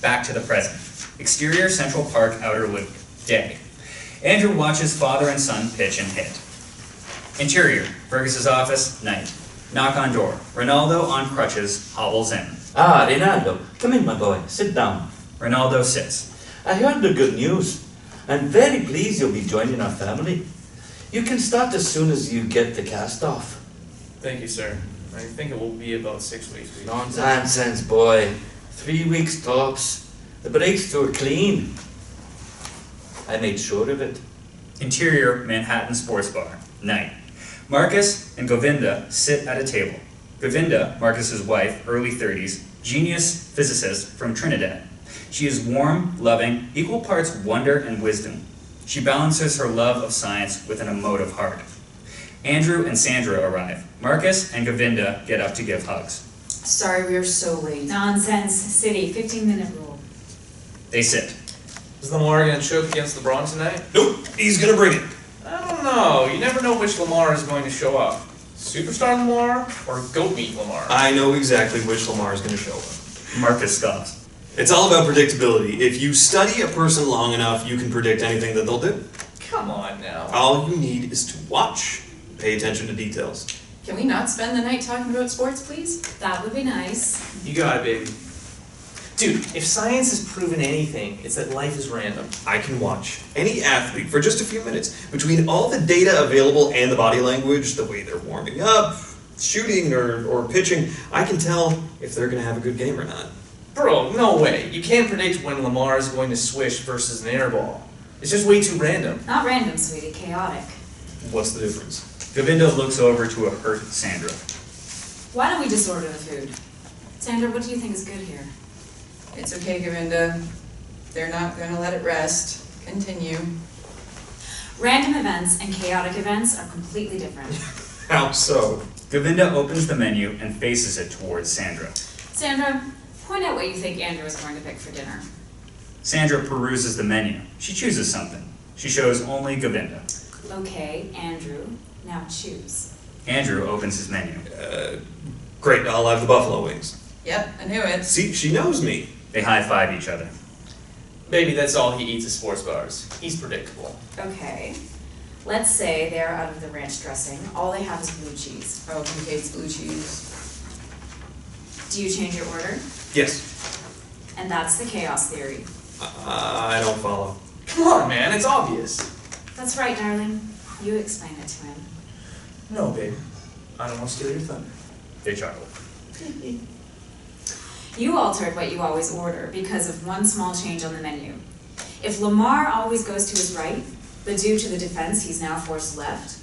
Back to the present. Exterior, Central Park, Outer Loop, day. Andrew watches father and son pitch and hit. Interior, Fergus's office, night. Knock on door. Ronaldo, on crutches, hobbles in. Ah, Ronaldo, come in, my boy. Sit down. Ronaldo sits. I heard the good news. I'm very pleased you'll be joining our family. You can start as soon as you get the cast off. Thank you, sir. I think it will be about 6 weeks. Nonsense, boy. 3 weeks tops. The breaks were clean. I made sure of it. Interior, Manhattan Sports Bar, night. Marcus and Govinda sit at a table. Govinda, Marcus's wife, early 30s, genius physicist from Trinidad. She is warm, loving, equal parts wonder and wisdom. She balances her love of science with an emotive heart. Andrew and Sandra arrive. Marcus and Govinda get up to give hugs. Sorry we are so late. Nonsense. City, 15-minute rule. They sit. Is Lamar going to choke against LeBron tonight? Nope, he's gonna bring it. I don't know. You never know which Lamar is going to show up. Superstar Lamar or Goat Meat Lamar? I know exactly which Lamar is going to show up. Marcus scoffs. It's all about predictability. If you study a person long enough, you can predict anything that they'll do. Come on now. All you need is to watch. Pay attention to details. Can we not spend the night talking about sports, please? That would be nice. You got it, baby. Dude, if science has proven anything, it's that life is random. I can watch any athlete for just a few minutes. Between all the data available and the body language, the way they're warming up, shooting or pitching, I can tell if they're going to have a good game or not. Bro, no way. You can't predict when Lamar is going to swish versus an air ball. It's just way too random. Not random, sweetie, chaotic. What's the difference? Govinda looks over to a hurt Sandra. Why don't we just order the food? Sandra, what do you think is good here? It's okay, Govinda. They're not gonna let it rest. Continue. Random events and chaotic events are completely different. How so? Govinda opens the menu and faces it towards Sandra. Sandra, point out what you think Andrew is going to pick for dinner. Sandra peruses the menu. She chooses something. She shows only Govinda. Okay, Andrew, now choose. Andrew opens his menu. Great, I'll have the buffalo wings. Yep, I knew it. See, she knows me. They high-five each other. Baby, that's all he eats at sports bars. He's predictable. Okay. Let's say they're out of the ranch dressing. All they have is blue cheese. Oh, who hates blue cheese? Do you change your order? Yes. And that's the chaos theory. I don't follow. Come on, man, it's obvious. That's right, darling. You explain it to him. No, babe. I don't want to steal your thunder. They chuckle. You altered what you always order because of one small change on the menu. If Lamar always goes to his right, but due to the defense he's now forced left,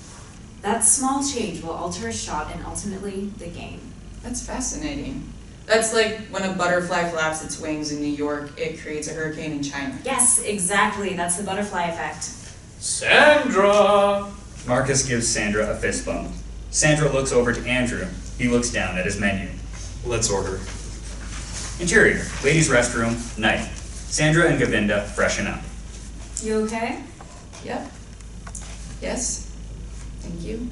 that small change will alter a shot and ultimately the game. That's fascinating. That's like when a butterfly flaps its wings in New York, it creates a hurricane in China. Yes, exactly. That's the butterfly effect. Sandra! Marcus gives Sandra a fist bump. Sandra looks over to Andrew. He looks down at his menu. Let's order. Interior, ladies' restroom, night. Sandra and Govinda freshen up. You okay? Yep. Yes. Thank you.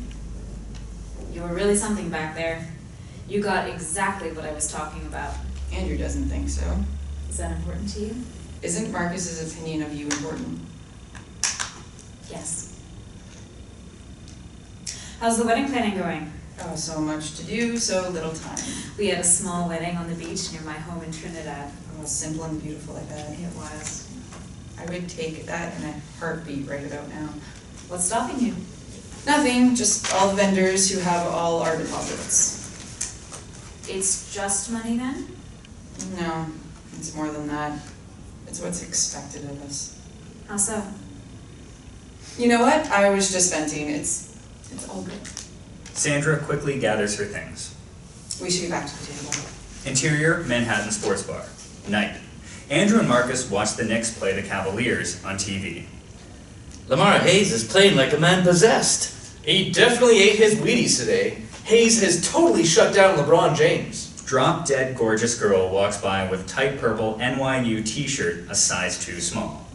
You were really something back there. You got exactly what I was talking about. Andrew doesn't think so. Is that important to you? Isn't Marcus's opinion of you important? Yes. How's the wedding planning going? Oh, so much to do, so little time. We had a small wedding on the beach near my home in Trinidad. Oh, simple and beautiful, I bet. It was. I would take that in a heartbeat right about now. What's stopping you? Nothing, just all the vendors who have all our deposits. It's just money then? No, it's more than that. It's what's expected of us. How so? You know what? I was just venting. It's all good. Sandra quickly gathers her things. We should be back to the table. Interior, Manhattan Sports Bar. Night. Andrew and Marcus watch the Knicks play the Cavaliers on TV. Lamar Hayes is playing like a man possessed. He definitely ate his Wheaties today. Hayes has totally shut down LeBron James. Drop-dead gorgeous girl walks by with tight purple NYU t-shirt, a size too small.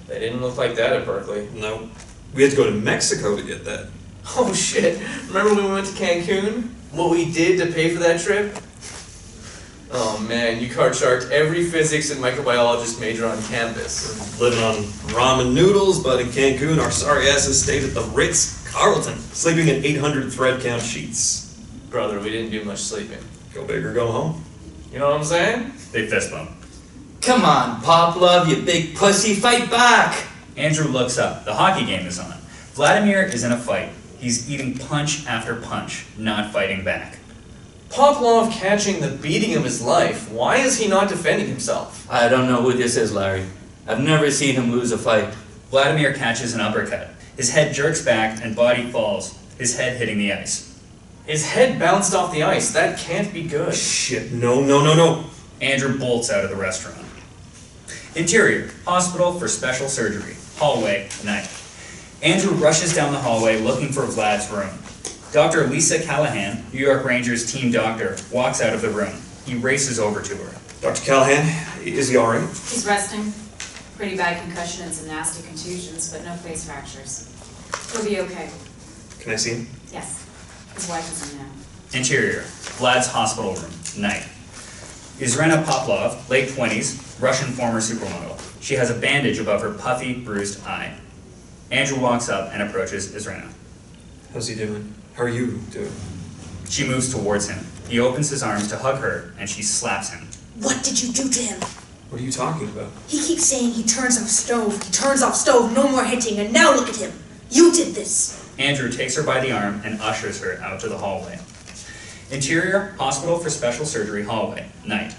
They didn't look like that at Berkeley. No. We had to go to Mexico to get that. Oh shit, remember when we went to Cancun? What we did to pay for that trip? Oh man, you card-sharked every physics and microbiologist major on campus. Living on ramen noodles, but in Cancun, our sorry asses stayed at the Ritz-Carlton, sleeping in 800 thread count sheets. Brother, we didn't do much sleeping. Go big or go home. You know what I'm saying? They fist bump. Come on, Pop Love, you big pussy, fight back! Andrew looks up. The hockey game is on. Vladimir is in a fight. He's eating punch after punch, not fighting back. Poplov catching the beating of his life. Why is he not defending himself? I don't know who this is, Larry. I've never seen him lose a fight. Vladimir catches an uppercut. His head jerks back and body falls, his head hitting the ice. His head bounced off the ice. That can't be good. Shit, no. Andrew bolts out of the restaurant. Interior, hospital for special surgery. Hallway, night. Andrew rushes down the hallway looking for Vlad's room. Dr. Lisa Callahan, New York Rangers team doctor, walks out of the room. He races over to her. Dr. Callahan, is he alright? He's resting. Pretty bad concussion and some nasty contusions, but no face fractures. He'll be okay. Can I see him? Yes. His wife is in there. Interior, Vlad's hospital room, night. Irina Poplov, late 20s, Russian former supermodel. She has a bandage above her puffy, bruised eye. Andrew walks up and approaches Irina. How's he doing? How are you doing? She moves towards him. He opens his arms to hug her, and she slaps him. What did you do to him? What are you talking about? He keeps saying he turns off stove, no more hitting, and now look at him. You did this. Andrew takes her by the arm and ushers her out to the hallway. Interior, hospital for special surgery hallway, night.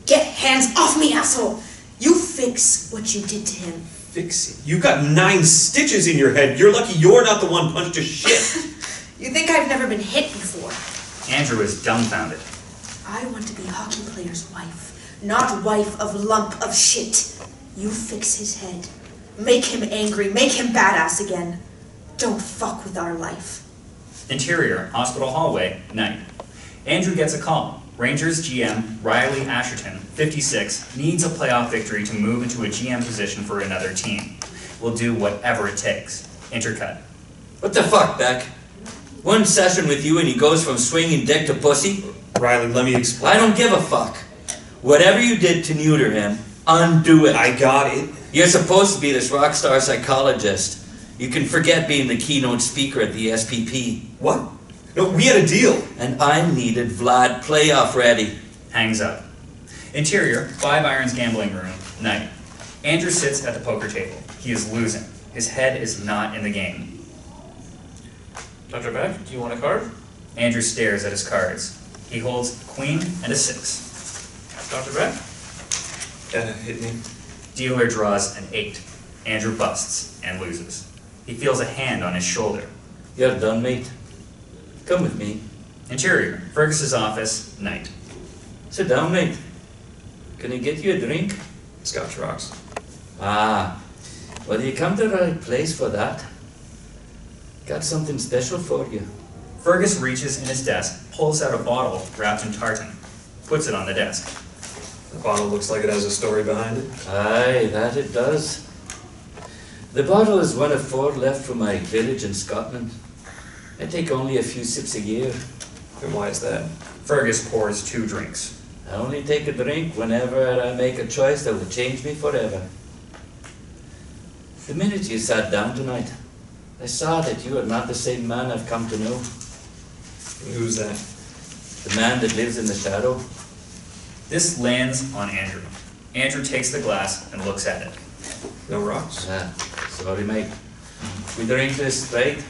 Get hands off me, asshole! You fix what you did to him. Fix it? You got 9 stitches in your head. You're lucky you're not the one punched to shit. You think I've never been hit before? Andrew is dumbfounded. I want to be a hockey player's wife, not wife of lump of shit. You fix his head. Make him angry, make him badass again. Don't fuck with our life. Interior, hospital hallway, night. Andrew gets a call. Rangers GM Riley Asherton, 56, needs a playoff victory to move into a GM position for another team. Will do whatever it takes. Intercut. What the fuck, Beck? One session with you and he goes from swinging dick to pussy? Riley, let me explain. I don't give a fuck. Whatever you did to neuter him, undo it. I got it. You're supposed to be this rock star psychologist. You can forget being the keynote speaker at the SPP. What? No, we had a deal. And I needed Vlad playoff ready. Hangs up. Interior, 5 Irons gambling room, night. Andrew sits at the poker table. He is losing. His head is not in the game. Dr. Beck, do you want a card? Andrew stares at his cards. He holds queen and a 6. Dr. Beck? Hit me. Dealer draws an 8. Andrew busts and loses. He feels a hand on his shoulder. You're done, mate. Come with me. Interior, Fergus's office, night. Sit down, mate. Can I get you a drink? Scotch rocks. Ah, well, you come to the right place for that. Got something special for you. Fergus reaches in his desk, pulls out a bottle wrapped in tartan, puts it on the desk. The bottle looks like it has a story behind it. Aye, that it does. The bottle is one of 4 left from my village in Scotland. I take only a few sips a year. And why is that? Fergus pours 2 drinks. I only take a drink whenever I make a choice that will change me forever. The minute you sat down tonight, I saw that you are not the same man I've come to know. Who's that? The man that lives in the shadow. This lands on Andrew. Andrew takes the glass and looks at it. No rocks? Sorry, mate. We drink this, right?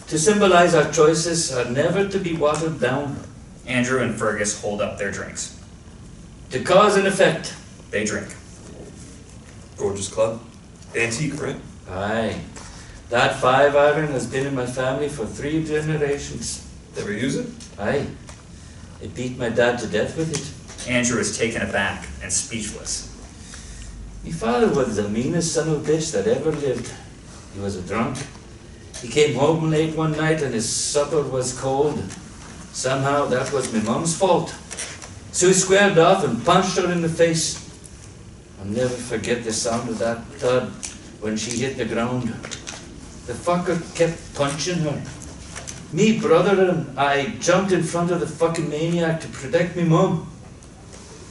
To symbolize our choices are never to be watered down. Andrew and Fergus hold up their drinks. To cause and effect. They drink. Gorgeous club. Antique, right? Aye. That 5 iron has been in my family for 3 generations. Never use it? Aye. I beat my dad to death with it. Andrew is taken aback and speechless. My father was the meanest son of a bitch that ever lived. He was a drunk. He came home late one night and his supper was cold. Somehow that was my mum's fault. So he squared off and punched her in the face. I'll never forget the sound of that thud when she hit the ground. The fucker kept punching her. Me brother and I jumped in front of the fucking maniac to protect me mum.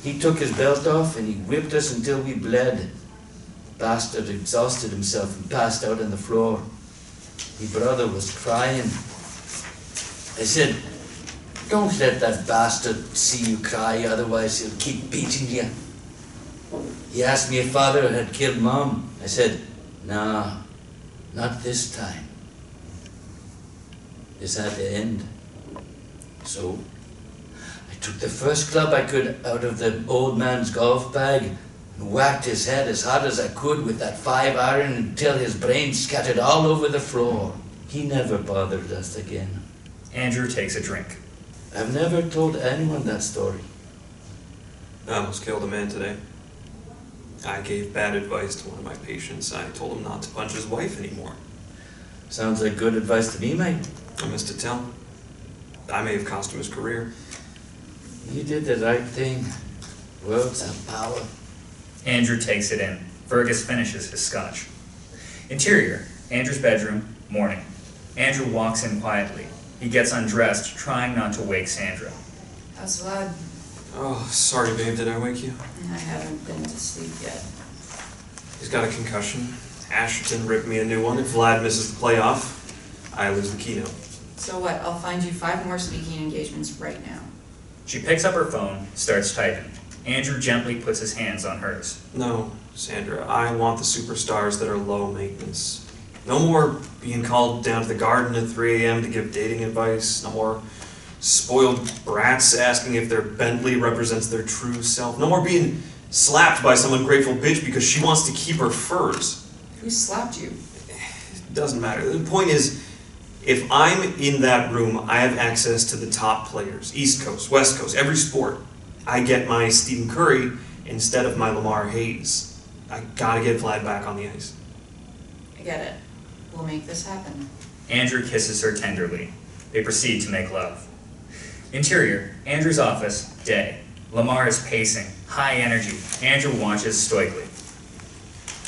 He took his belt off and he whipped us until we bled. Bastard exhausted himself and passed out on the floor. My brother was crying. I said, "Don't let that bastard see you cry, otherwise he'll keep beating you." He asked me if father had killed mom. I said, "Nah, not this time." This had to end. So, I took the first club I could out of the old man's golf bag and whacked his head as hard as I could with that 5 iron until his brains scattered all over the floor. He never bothered us again. Andrew takes a drink. I've never told anyone that story. I almost killed a man today. I gave bad advice to one of my patients. I told him not to punch his wife anymore. Sounds like good advice to me, mate. I missed to tell him. I may have cost him his career. You did the right thing. Words have power. Andrew takes it in. Fergus finishes his scotch. Interior, Andrew's bedroom, morning. Andrew walks in quietly. He gets undressed, trying not to wake Sandra. How's Vlad? Oh, sorry, babe, did I wake you? I haven't been to sleep yet. He's got a concussion. Asherton ripped me a new one. If Vlad misses the playoff, I lose the keynote. So what, I'll find you 5 more speaking engagements right now. She picks up her phone, starts typing. Andrew gently puts his hands on hers. No, Sandra, I want the superstars that are low maintenance. No more being called down to the garden at 3 a.m. to give dating advice. No more spoiled brats asking if their Bentley represents their true self. No more being slapped by some ungrateful bitch because she wants to keep her furs. Who slapped you? It doesn't matter. The point is, if I'm in that room, I have access to the top players. East Coast, West Coast, every sport. I get my Stephen Curry instead of my Lamar Hayes. I gotta get Vlad back on the ice. I get it. We'll make this happen. Andrew kisses her tenderly. They proceed to make love. Interior, Andrew's office, day. Lamar is pacing, high energy. Andrew watches stoically.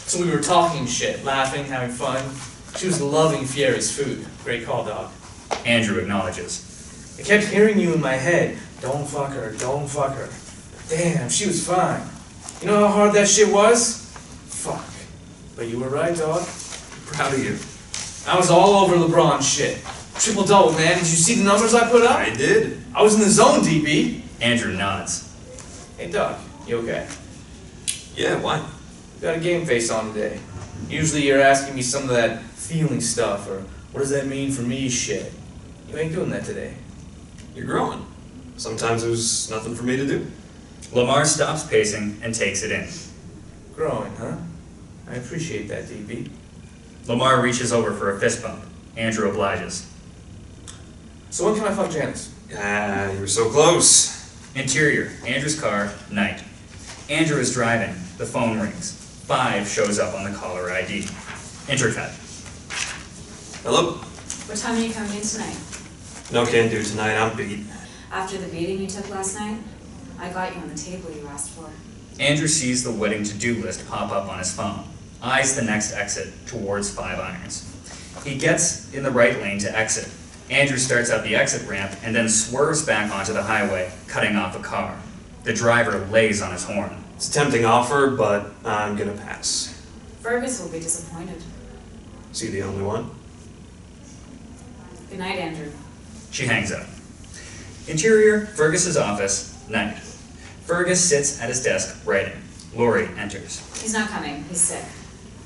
So we were talking shit, laughing, having fun. She was loving Fieri's food. Great call, dog. Andrew acknowledges. I kept hearing you in my head. Don't fuck her, don't fuck her. Damn, she was fine. You know how hard that shit was? Fuck. But you were right, dog. Proud of you. I was all over LeBron's shit. Triple-double, man. Did you see the numbers I put up? I did. I was in the zone, DB. Andrew nods. Hey, Doc, you okay? Yeah, why? Got a game face on today. Usually you're asking me some of that feeling stuff, or what does that mean for me shit. You ain't doing that today. You're growing. Sometimes there's nothing for me to do. Lamar stops pacing and takes it in. Growing, huh? I appreciate that, DB. Lamar reaches over for a fist bump. Andrew obliges. So when can I fuck Janice? Ah, you were so close. Interior, Andrew's car, night. Andrew is driving. The phone rings. 5 shows up on the caller ID. Intercut. Hello? What time are you coming in tonight? No can do tonight, I'm beat. After the beating you took last night? I got you on the table you asked for. Andrew sees the wedding to-do list pop up on his phone. Eyes the next exit towards 5 Irons. He gets in the right lane to exit. Andrew starts up the exit ramp and then swerves back onto the highway, cutting off a car. The driver lays on his horn. It's a tempting offer, but I'm gonna pass. Fergus will be disappointed. Is he the only one? Good night, Andrew. She hangs up. Interior, Fergus's office, night. Fergus sits at his desk writing. Lorry enters. He's not coming. He's sick.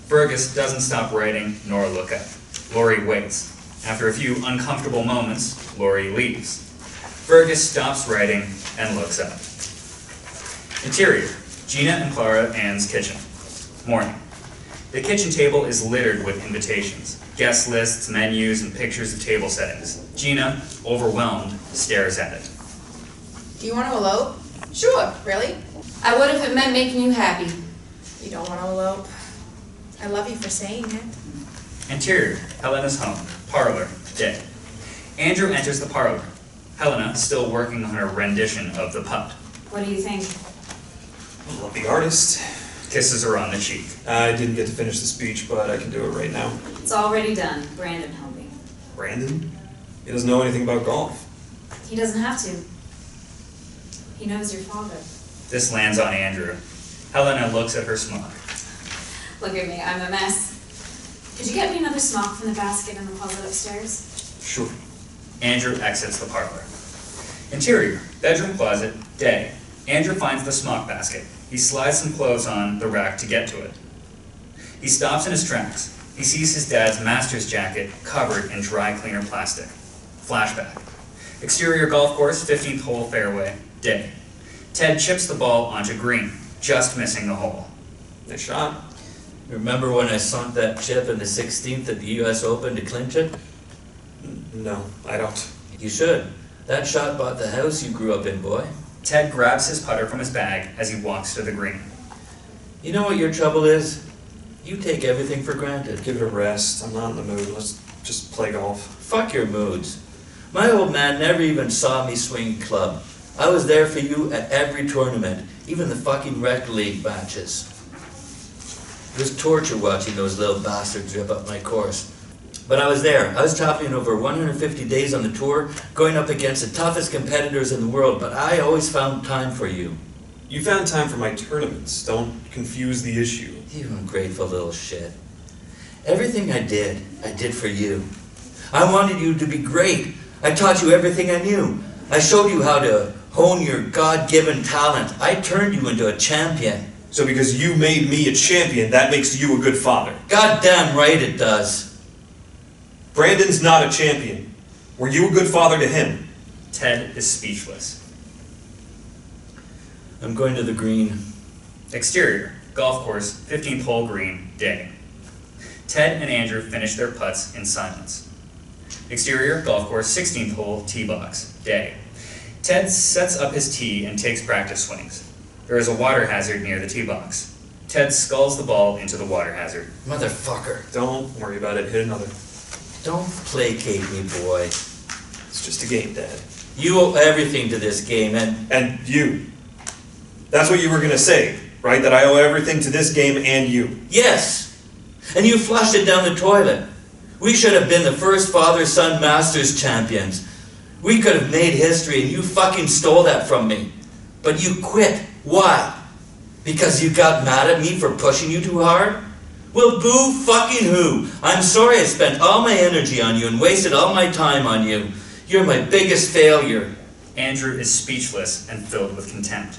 Fergus doesn't stop writing nor look up. Lorry waits. After a few uncomfortable moments, Lorry leaves. Fergus stops writing and looks up. Interior, Gina and Clara Ann's kitchen. Morning. The kitchen table is littered with invitations, guest lists, menus, and pictures of table settings. Gina, overwhelmed, stares at it. Do you want to elope? Sure. Really? I would if it meant making you happy. You don't want to elope. I love you for saying it. Interior, Helena's home. Parlor, day. Andrew enters the parlor. Helena, still working on her rendition of The Putt. What do you think? I love the artist. Kisses her on the cheek. I didn't get to finish the speech, but I can do it right now. It's already done. Brandon helped me. Brandon? He doesn't know anything about golf. He doesn't have to. He knows your father. This lands on Andrew. Helena looks at her smock. Look at me. I'm a mess. Could you get me another smock from the basket in the closet upstairs? Sure. Andrew exits the parlor. Interior, bedroom closet, day. Andrew finds the smock basket. He slides some clothes on the rack to get to it. He stops in his tracks. He sees his dad's master's jacket covered in dry cleaner plastic. Flashback. Exterior golf course, 15th hole fairway, day. Ted chips the ball onto green, just missing the hole. Nice shot. Remember when I sunk that chip in the 16th at the US Open to clinch it? No, I don't. You should. That shot bought the house you grew up in, boy. Ted grabs his putter from his bag as he walks to the green. You know what your trouble is? You take everything for granted. Give it a rest. I'm not in the mood. Let's just play golf. Fuck your moods. My old man never even saw me swing club. I was there for you at every tournament, even the fucking rec league matches. It was torture watching those little bastards rip up my course. But I was there. I was traveling over 150 days on the tour, going up against the toughest competitors in the world, but I always found time for you. You found time for my tournaments. Don't confuse the issue. You ungrateful little shit. Everything I did for you. I wanted you to be great. I taught you everything I knew. I showed you how to hone your God-given talent. I turned you into a champion. So because you made me a champion, that makes you a good father. Goddamn right it does. Brandon's not a champion. Were you a good father to him? Ted is speechless. I'm going to the green. Exterior, golf course, 15th hole green, day. Ted and Andrew finish their putts in silence. Exterior, golf course, 16th hole, tee box, day. Ted sets up his tee and takes practice swings. There is a water hazard near the tee box. Ted sculls the ball into the water hazard. Motherfucker. Don't worry about it. Hit another. Don't placate me, boy. It's just a game, Dad. You owe everything to this game, And you. That's what you were going to say, right? That I owe everything to this game and you. Yes! And you flushed it down the toilet. We should have been the first father-son Masters champions. We could have made history and you fucking stole that from me. But you quit. Why? Because you got mad at me for pushing you too hard? Well, boo fucking who? I'm sorry I spent all my energy on you and wasted all my time on you. You're my biggest failure. Andrew is speechless and filled with contempt.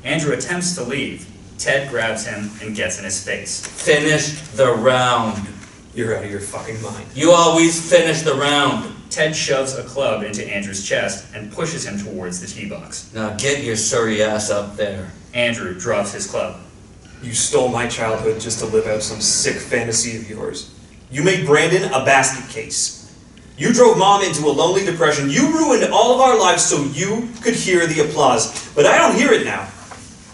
Andrew attempts to leave. Ted grabs him and gets in his face. Finish the round. You're out of your fucking mind. You always finish the round. Ted shoves a club into Andrew's chest and pushes him towards the tee box. Now get your sorry ass up there. Andrew drops his club. You stole my childhood just to live out some sick fantasy of yours. You made Brandon a basket case. You drove Mom into a lonely depression. You ruined all of our lives so you could hear the applause. But I don't hear it now.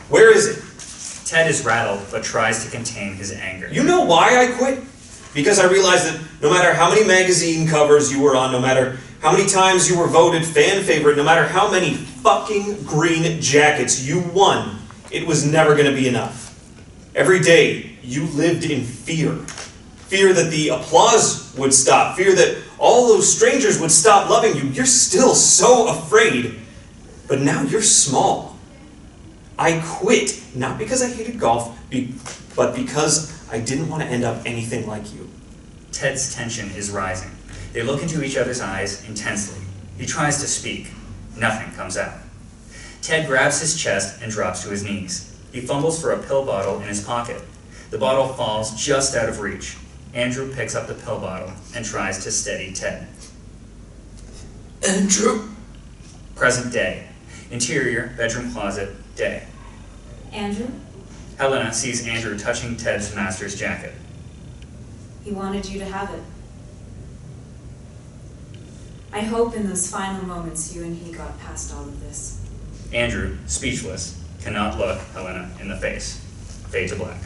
Where is it? Ted is rattled, but tries to contain his anger. You know why I quit? Because I realized that no matter how many magazine covers you were on, no matter how many times you were voted fan favorite, no matter how many fucking green jackets you won, it was never going to be enough. Every day, you lived in fear. Fear that the applause would stop. Fear that all those strangers would stop loving you. You're still so afraid. But now you're small. I quit, not because I hated golf, but because I didn't want to end up anything like you. Ted's tension is rising. They look into each other's eyes intensely. He tries to speak. Nothing comes out. Ted grabs his chest and drops to his knees. He fumbles for a pill bottle in his pocket. The bottle falls just out of reach. Andrew picks up the pill bottle and tries to steady Ted. Andrew? Present day. Interior, bedroom closet, day. Andrew? Helena sees Andrew touching Ted's master's jacket. He wanted you to have it. I hope in those final moments you and he got past all of this. Andrew, speechless, cannot look Helena in the face. Fade to black.